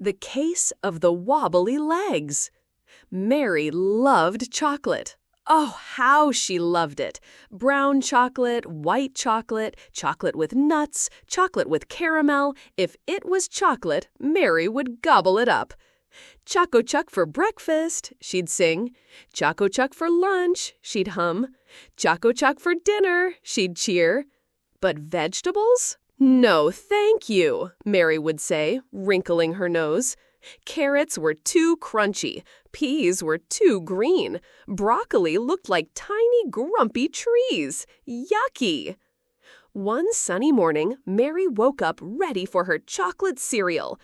The Case of the Wobbly Legs. Mary loved chocolate. Oh, how she loved it! Brown chocolate, white chocolate, chocolate with nuts, chocolate with caramel. If it was chocolate, Mary would gobble it up. Choco Chuck for breakfast, she'd sing. Choco Chuck for lunch, she'd hum. Choco Chuck for dinner, she'd cheer. But vegetables? No, thank you, Mary would say, wrinkling her nose. Carrots were too crunchy. Peas were too green. Broccoli looked like tiny, grumpy trees. Yucky! One sunny morning, Mary woke up ready for her chocolate cereal.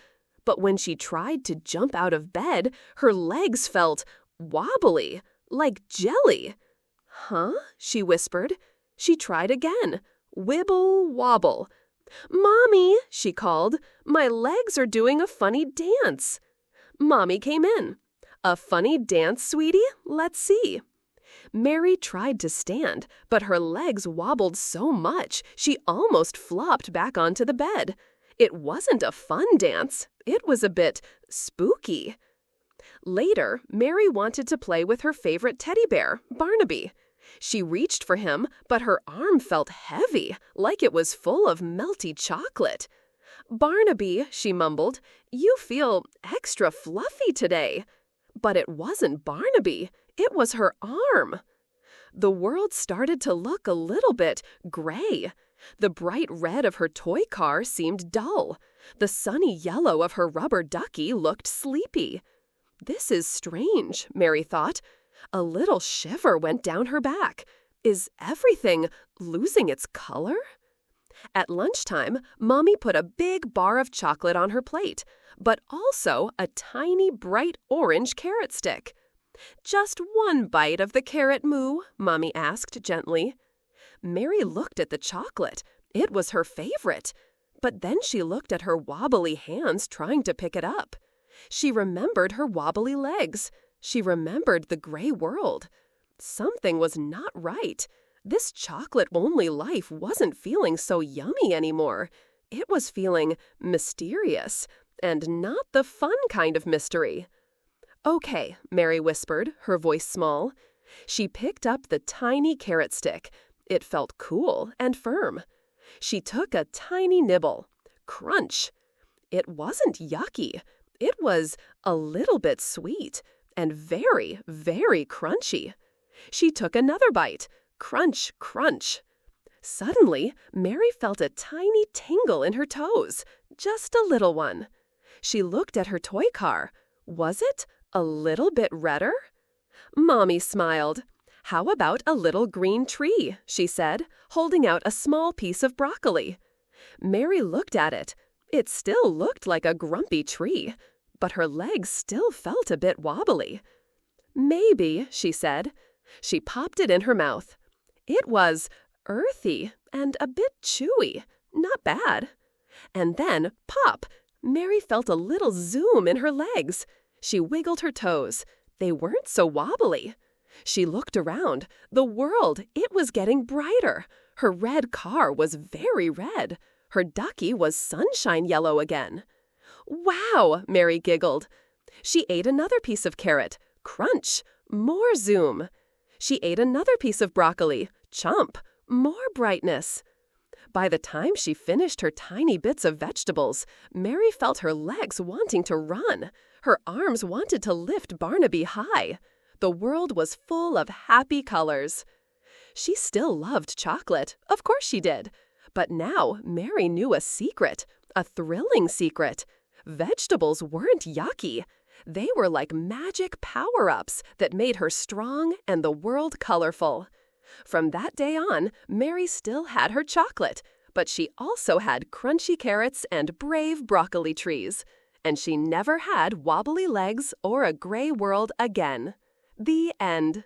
But when she tried to jump out of bed, her legs felt wobbly, like jelly. Huh? She whispered. She tried again. Wibble, wobble. "Mommy," she called, "my legs are doing a funny dance." Mommy came in. "A funny dance, sweetie? Let's see." Mary tried to stand, but her legs wobbled so much she almost flopped back onto the bed. It wasn't a fun dance. It was a bit spooky. Later, Mary wanted to play with her favorite teddy bear, Barnaby. She reached for him, but her arm felt heavy, like it was full of melty chocolate. "Barnaby," she mumbled, "you feel extra fluffy today." But it wasn't Barnaby. It was her arm. The world started to look a little bit gray. The bright red of her toy car seemed dull. The sunny yellow of her rubber ducky looked sleepy. This is strange, Mary thought. A little shiver went down her back. Is everything losing its color? At lunchtime, Mommy put a big bar of chocolate on her plate, but also a tiny bright orange carrot stick. "Just one bite of the carrot, Moo?" Mommy asked gently. Mary looked at the chocolate. It was her favorite. But then she looked at her wobbly hands trying to pick it up. She remembered her wobbly legs. She remembered the gray world. Something was not right. This chocolate-only life wasn't feeling so yummy anymore. It was feeling mysterious, and not the fun kind of mystery. "Okay," Mary whispered, her voice small. She picked up the tiny carrot stick. It felt cool and firm. She took a tiny nibble. Crunch! It wasn't yucky. It was a little bit sweet and very, very crunchy. She took another bite. Crunch, crunch. Suddenly, Mary felt a tiny tingle in her toes, just a little one. She looked at her toy car. Was it a little bit redder? Mommy smiled. "How about a little green tree?" she said, holding out a small piece of broccoli. Mary looked at it. It still looked like a grumpy tree, but her legs still felt a bit wobbly. "Maybe," she said. She popped it in her mouth. It was earthy and a bit chewy. Not bad. And then, pop! Mary felt a little zoom in her legs. She wiggled her toes. They weren't so wobbly. She looked around. The world, it was getting brighter. Her red car was very red. Her ducky was sunshine yellow again. "Wow!" Mary giggled. She ate another piece of carrot. Crunch! More zoom. She ate another piece of broccoli. Chomp! More brightness. By the time she finished her tiny bits of vegetables, Mary felt her legs wanting to run. Her arms wanted to lift Barnaby high. The world was full of happy colors. She still loved chocolate. Of course she did. But now Mary knew a secret, a thrilling secret. Vegetables weren't yucky. They were like magic power-ups that made her strong and the world colorful. From that day on, Mary still had her chocolate, but she also had crunchy carrots and brave broccoli trees. And she never had wobbly legs or a gray world again. The end.